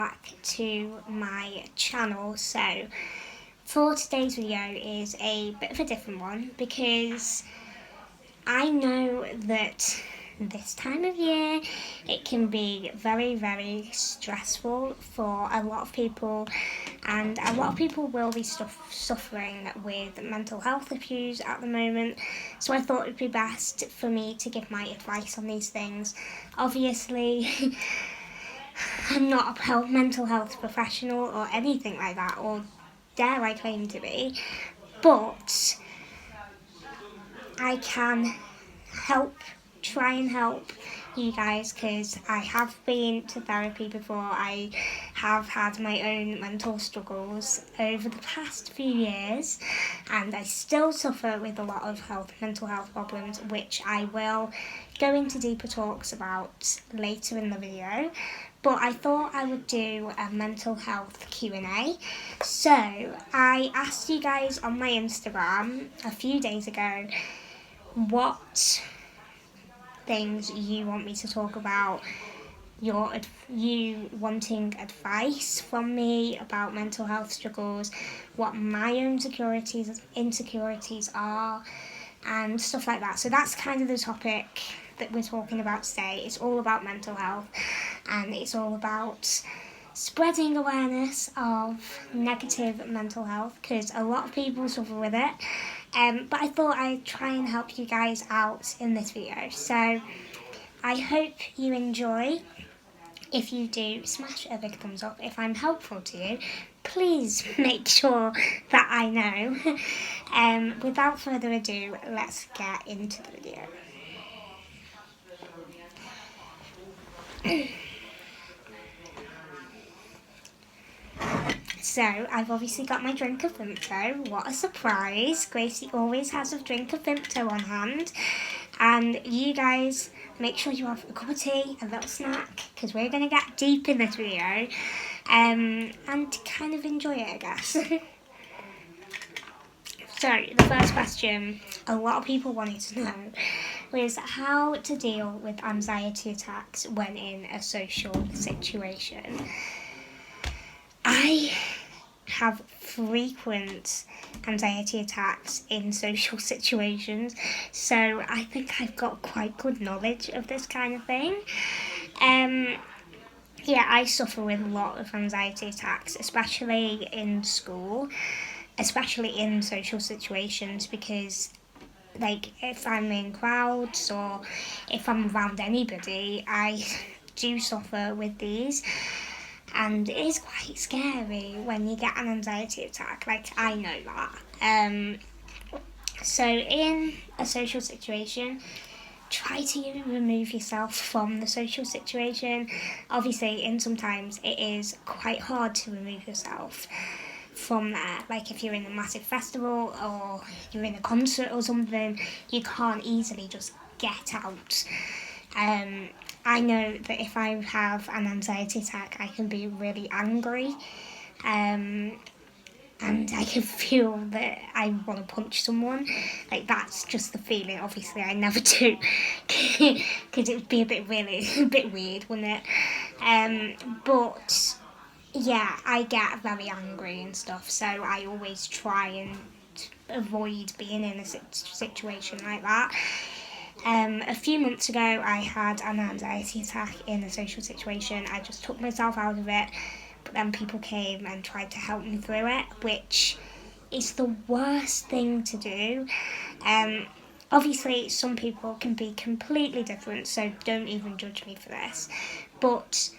back to my channel. So for today's video is a bit of a different one because I know that this time of year it can be very stressful for a lot of people, and a lot of people will be suffering with mental health issues at the moment. So I thought it would be best for me to give my advice on these things. Obviously I'm not a mental health professional or anything like that, or dare I claim to be, but I can try and help you guys, because I have been to therapy before. I have had my own mental struggles over the past few years, and I still suffer with a lot of mental health problems, which I will go into deeper talks about later in the video. But I thought I would do a mental health Q&A. So I asked you guys on my Instagram a few days ago what things you want me to talk about, you wanting advice from me about mental health struggles, what my own insecurities are, and stuff like that. So that's kind of the topic that we're talking about today. It's all about mental health, and it's all about spreading awareness of negative mental health, because a lot of people suffer with it. But I thought I'd try and help you guys out in this video. So I hope you enjoy. If you do, smash a big thumbs up. If I'm helpful to you, please make sure that I know. Without further ado, let's get into the video. So, I've obviously got my drink of Vimto. What a surprise. Gracie always has a drink of Vimto on hand. And you guys, make sure you have a cup of tea, a little snack, because we're going to get deep in this video. And kind of enjoy it, I guess. So, the first question a lot of people wanted to know was how to deal with anxiety attacks when in a social situation. I have frequent anxiety attacks in social situations, so I think I've got quite good knowledge of this kind of thing. Yeah, I suffer with a lot of anxiety attacks, especially in school, especially in social situations, because like if I'm in crowds or if I'm around anybody, I do suffer with these. And it is quite scary when you get an anxiety attack. Like, I know that. So in a social situation, try to remove yourself from the social situation. Obviously, sometimes it is quite hard to remove yourself from there. Like if you're in a massive festival or you're in a concert or something, you can't easily just get out. I know that if I have an anxiety attack, I can be really angry, and I can feel that I want to punch someone. Like, that's just the feeling. Obviously, I never do, because it would be a bit weird, wouldn't it? But yeah, I get very angry and stuff, so I always try and avoid being in a situation like that. A few months ago, I had an anxiety attack in a social situation. I just took myself out of it, but then people came and tried to help me through it, which is the worst thing to do. Obviously, some people can be completely different, so don't even judge me for this. But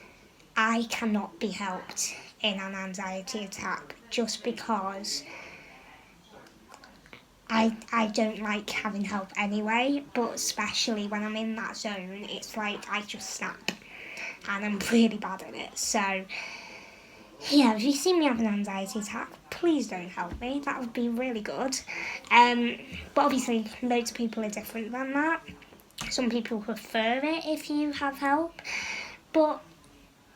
I cannot be helped in an anxiety attack just because I don't like having help anyway, but especially when I'm in that zone, it's like I just snap, and I'm really bad at it. So yeah, if you see me have an anxiety attack, please don't help me. That would be really good. But obviously, loads of people are different than that. Some people prefer it if you have help, but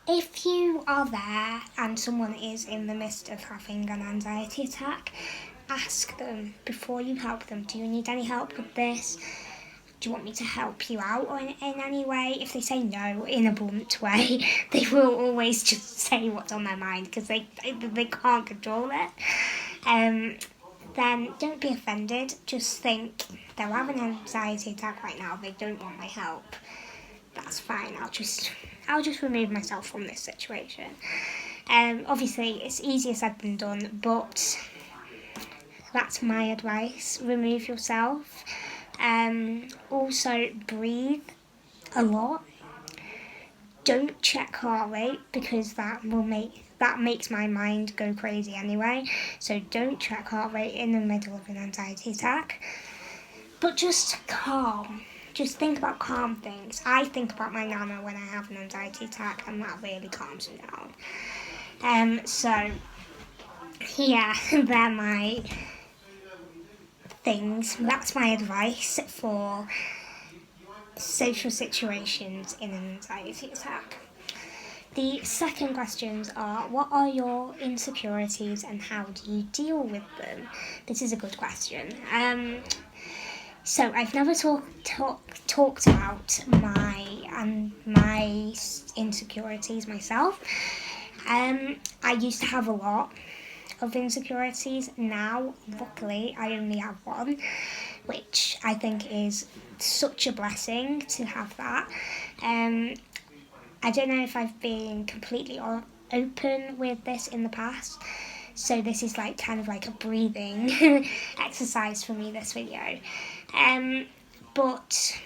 if you are there and someone is in the midst of having an anxiety attack, ask them before you help them, do you need any help with this? do you want me to help you out in any way? If they say no in a blunt way, they will always just say what's on their mind because they can't control it. Then don't be offended. Just think they're having an anxiety attack right now. They don't want my help. That's fine. I'll just remove myself from this situation. Obviously, it's easier said than done, but that's my advice. Remove yourself. Also, breathe a lot. Don't check heart rate because that makes my mind go crazy anyway. So don't check heart rate in the middle of an anxiety attack. But just calm. Just think about calm things. I think about my nana when I have an anxiety attack, and that really calms me down. So yeah, they're my things. That's my advice for social situations in an anxiety attack. The second questions are, what are your insecurities and how do you deal with them? This is a good question. So I've never talked about my insecurities myself. I used to have a lot of insecurities. Now, luckily, I only have one, which I think is such a blessing to have that. I don't know if I've been completely open with this in the past, so this is like kind of like a breathing exercise for me, this video. But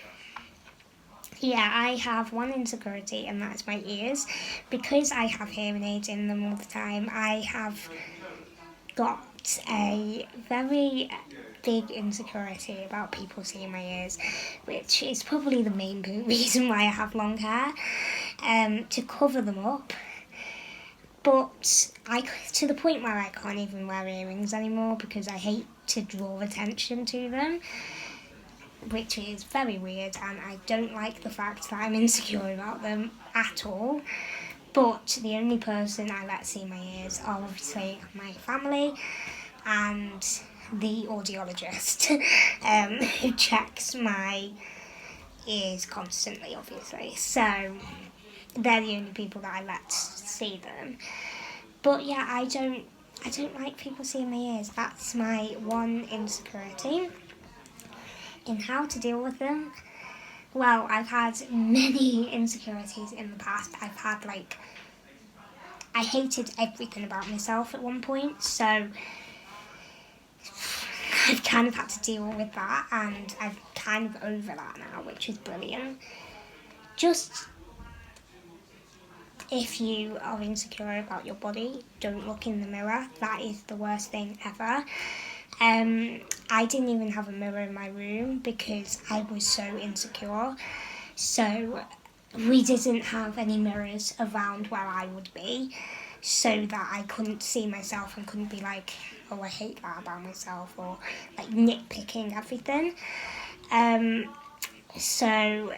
yeah, I have one insecurity, and that's my ears. Because I have hearing aids in them all the time, I have got a very big insecurity about people seeing my ears, which is probably the main reason why I have long hair, to cover them up. But to the point where I can't even wear earrings anymore because I hate to draw attention to them, which is very weird, and I don't like the fact that I'm insecure about them at all. But the only person I let see my ears are obviously my family and the audiologist, who checks my ears constantly, obviously. So they're the only people that I let see them. But yeah, I don't like people seeing my ears. That's my one insecurity. In how to deal with them, well, I've had many insecurities in the past. I hated everything about myself at one point, so I've kind of had to deal with that, and I'm kind of over that now, which is brilliant. Just, if you are insecure about your body, don't look in the mirror. That is the worst thing ever. I didn't even have a mirror in my room because I was so insecure. So we didn't have any mirrors around where I would be, so that I couldn't see myself and couldn't be like, oh, I hate that about myself, or like nitpicking everything. So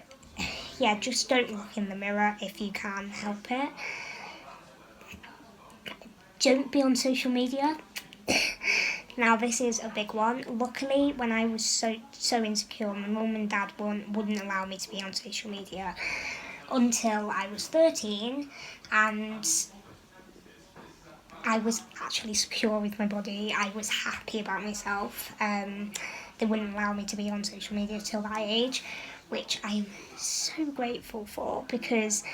yeah, just don't look in the mirror if you can help it. Don't be on social media. Now, this is a big one. Luckily, when I was so insecure, my mum and dad wouldn't allow me to be on social media until I was 13, and I was actually secure with my body. I was happy about myself. They wouldn't allow me to be on social media till that age, which I am so grateful for, because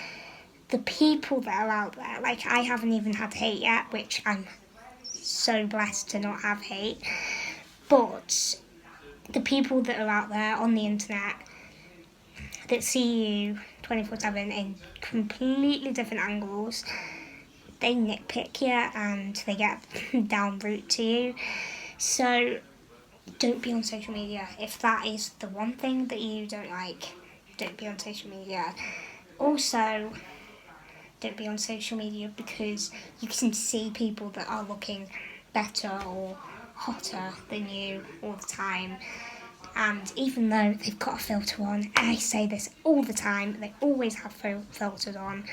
the people that are out there, like, I haven't even had hate yet, which I'm so blessed to not have hate, but the people that are out there on the internet that see you 24/7 in completely different angles, they nitpick you and they get down rude to you. So don't be on social media. If that is the one thing that you don't like, don't be on social media. Also, don't be on social media because you can see people that are looking better or hotter than you all the time. And even though they've got a filter on, I say this all the time, they always have filters on.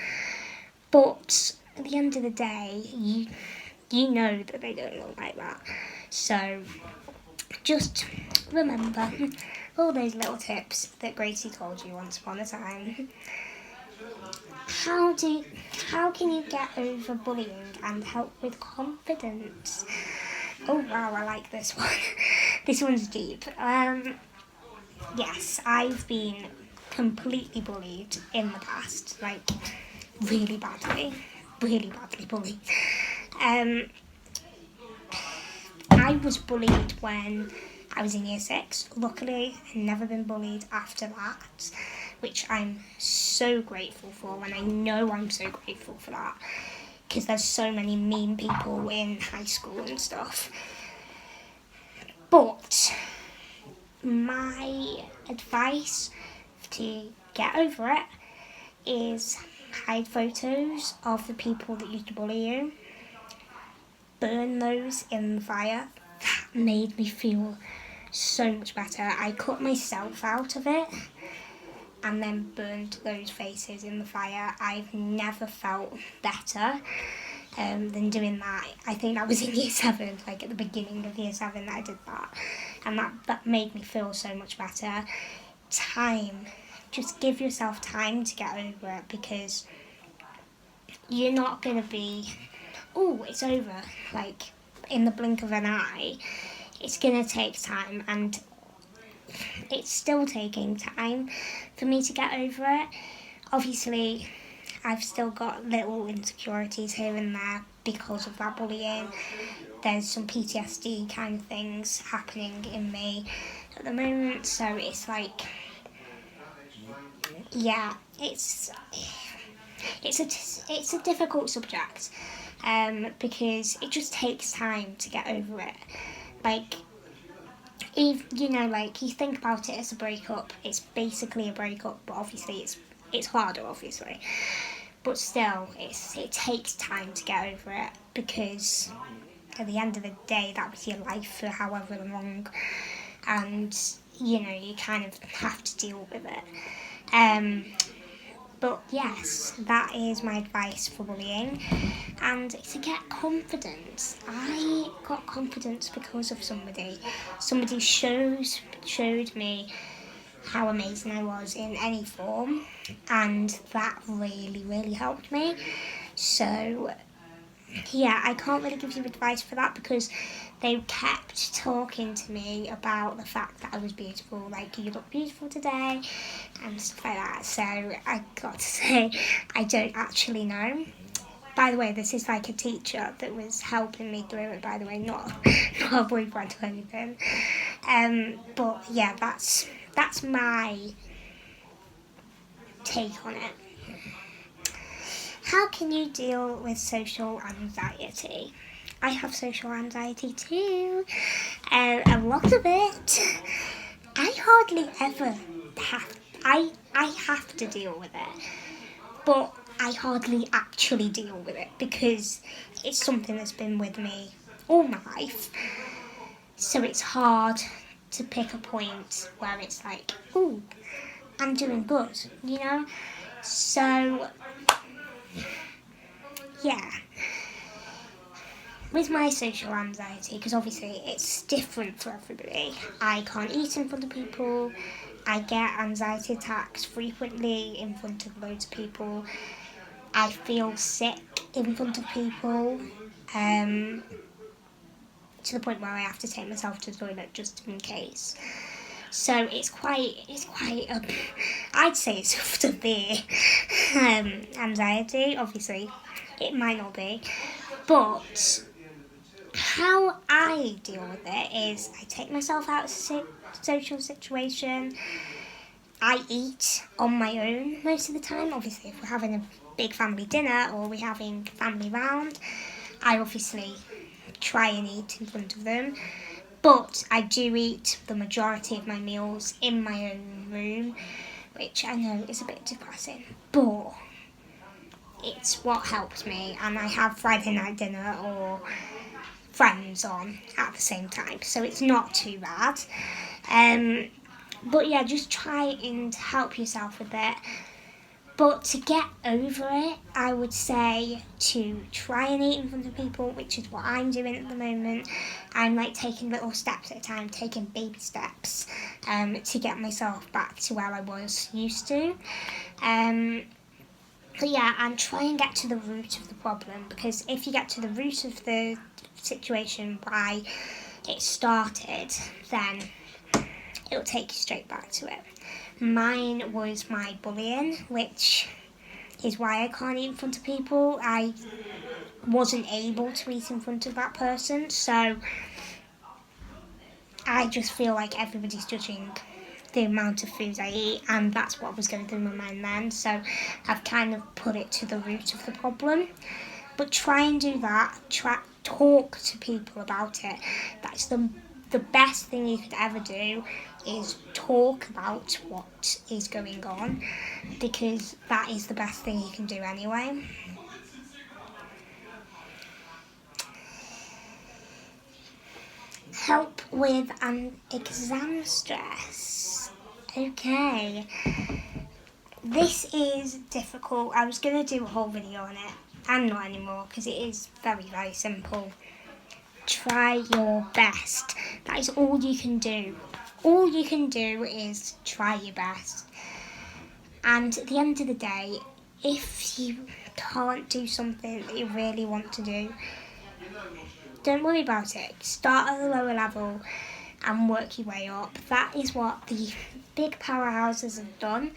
But at the end of the day, you know that they don't look like that. So just remember all those little tips that Gracie told you once upon a time. How can you get over bullying and help with confidence? Oh wow, I like this one. This one's deep. Yes, I've been completely bullied in the past, like really badly bullied. I was bullied when I was in year 6. Luckily, I've never been bullied after that, which I'm so grateful for, and I know I'm so grateful for that, because there's so many mean people in high school and stuff. But my advice to get over it is hide photos of the people that used to bully you. Burn those in the fire. That made me feel so much better. I cut myself out of it and then burned those faces in the fire. I've never felt better than doing that. I think that was in year 7, like at the beginning of year 7 that I did that. And that made me feel so much better. Time. Just give yourself time to get over it, because you're not going to be, oh, it's over, like in the blink of an eye. It's going to take time, and it's still taking time for me to get over it. Obviously, I've still got little insecurities here and there because of that bullying. There's some PTSD kind of things happening in me at the moment, so it's like, yeah, it's a difficult subject, because it just takes time to get over it. Like, if like you think about it as a breakup, it's basically a breakup, but obviously it's harder, obviously. But still, it takes time to get over it, because at the end of the day, that was your life for however long, and you kind of have to deal with it. But yes, that is my advice for bullying. And to get confidence, I got confidence because of somebody. Somebody showed me how amazing I was in any form, and that really, really helped me. So yeah, I can't really give you advice for that, because they kept talking to me about the fact that I was beautiful, like, you look beautiful today, and stuff like that. So I got to say, I don't actually know. By the way, this is like a teacher that was helping me through it, by the way, not a boyfriend or anything. But yeah, that's my take on it. How can you deal with social anxiety? I have social anxiety too, a lot of it. I hardly ever I have to deal with it, but I hardly actually deal with it, because it's something that's been with me all my life. So it's hard to pick a point where it's like, ooh, I'm doing good, So yeah, with my social anxiety, because obviously it's different for everybody, I can't eat in front of people, I get anxiety attacks frequently in front of loads of people, I feel sick in front of people, to the point where I have to take myself to the toilet just in case. So it's quite I'd say it's severe anxiety. Obviously, it might not be, but how I deal with it is I take myself out of social situation. I eat on my own most of the time. Obviously, if we're having a big family dinner or we're having family round, I obviously try and eat in front of them. But I do eat the majority of my meals in my own room, which I know is a bit depressing, but it's what helps me. And I have Friday night dinner or Friends on at the same time, so it's not too bad. But yeah, just try and help yourself with it. But to get over it, I would say to try and eat in front of people, which is what I'm doing at the moment. I'm like taking little steps at a time, taking baby steps to get myself back to where I was used to. But yeah, and try and get to the root of the problem, because if you get to the root of the situation, why it started, then it'll take you straight back to it. Mine was my bullying, which is why I can't eat in front of people. I wasn't able to eat in front of that person, so I just feel like everybody's judging the amount of food I eat, and that's what was going through my mind then. So I've kind of put it to the root of the problem. But try and do that. Talk to people about it. That's the best thing you could ever do, is talk about what is going on, because that is the best thing you can do anyway. Help with an exam stress. Okay. This is difficult. I was going to do a whole video on it. I'm not anymore, because it is very, very simple. Try your best. That is all you can do. All you can do is try your best. And at the end of the day, if you can't do something that you really want to do, don't worry about it. Start at the lower level and work your way up. That is what the big powerhouses have done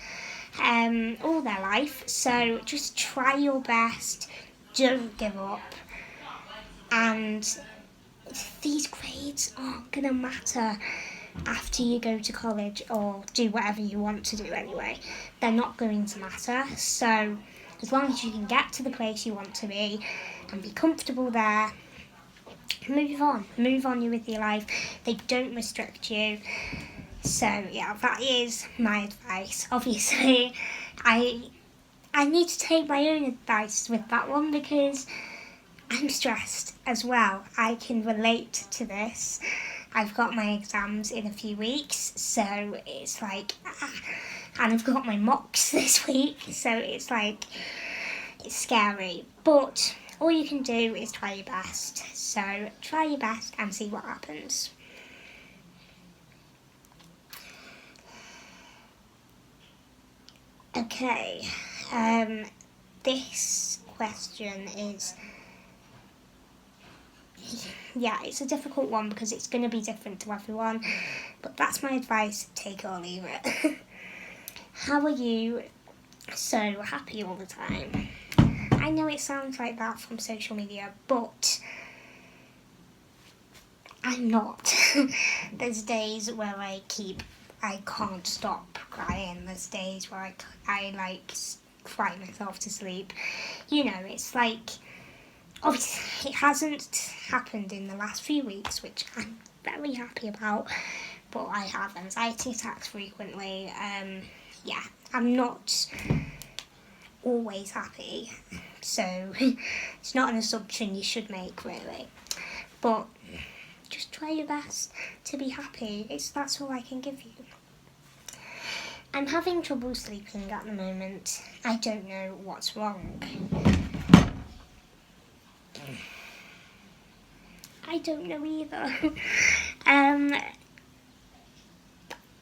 all their life. So just try your best. Don't give up. And these grades aren't going to matter after you go to college or do whatever you want to do anyway. They're not going to matter. So as long as you can get to the place you want to be and be comfortable there, move on you with your life. They don't restrict you. So yeah, that is my advice. Obviously I need to take my own advice with that one, because I'm stressed as well. I can relate to this. I've got my exams in a few weeks, so it's like, and I've got my mocks this week, so it's like, it's scary. But all you can do is try your best. So try your best and see what happens. Okay, this question is, yeah, it's a difficult one because it's going to be different to everyone, but that's my advice, take it or leave it. How are you so happy all the time? I know it sounds like that from social media, but I'm not. There's days where I can't stop crying. There's days where I like cry myself to sleep. You know, it's like, obviously it hasn't happened in the last few weeks, which I'm very happy about, but I have anxiety attacks frequently. Yeah, I'm not always happy, so it's not an assumption you should make, really. But just try your best to be happy. That's all I can give you. I'm having trouble sleeping at the moment. I don't know what's wrong. I don't know either.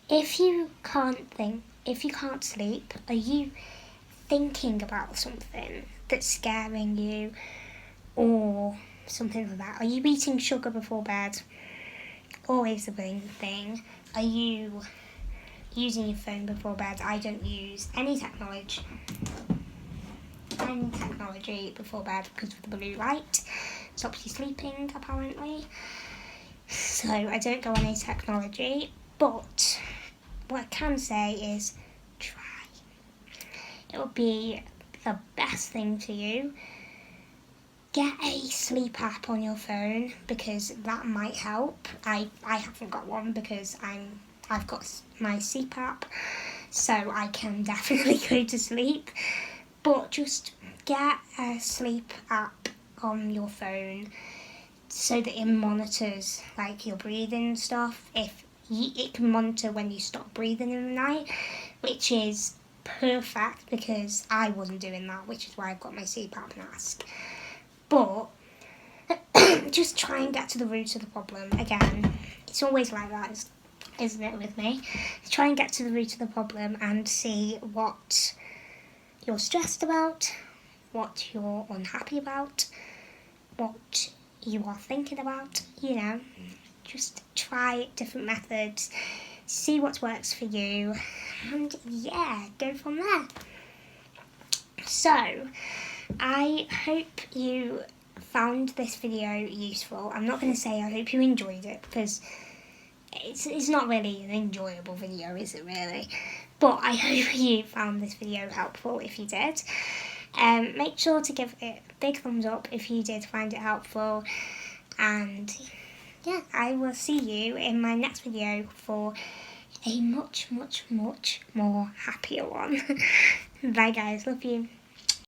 If you can't sleep, are you thinking about something that's scaring you or something like that? Are you eating sugar before bed? Always the main thing. Are you using your phone before bed? I don't use any technology before bed because of the blue light. Stops you sleeping, apparently. So I don't go on any technology, but what I can say is try. It will be the best thing for you. Get a sleep app on your phone, because that might help. I haven't got one because I've got my CPAP, so I can definitely go to sleep. But just get a sleep app on your phone so that it monitors like your breathing stuff. It can monitor when you stop breathing in the night, which is perfect because I wasn't doing that, which is why I've got my CPAP mask. But just try and get to the root of the problem. Again, it's always like that, isn't it, with me? Try and get to the root of the problem and see what you're stressed about, what you're unhappy about, what you are thinking about, just try different methods, see what works for you, and yeah, go from there. So, I hope you found this video useful. I'm not going to say I hope you enjoyed it, because it's not really an enjoyable video, is it really? But I hope you found this video helpful if you did. Make sure to give it a big thumbs up if you did find it helpful. And yeah, I will see you in my next video for a much, much, much more happier one. Bye guys, love you.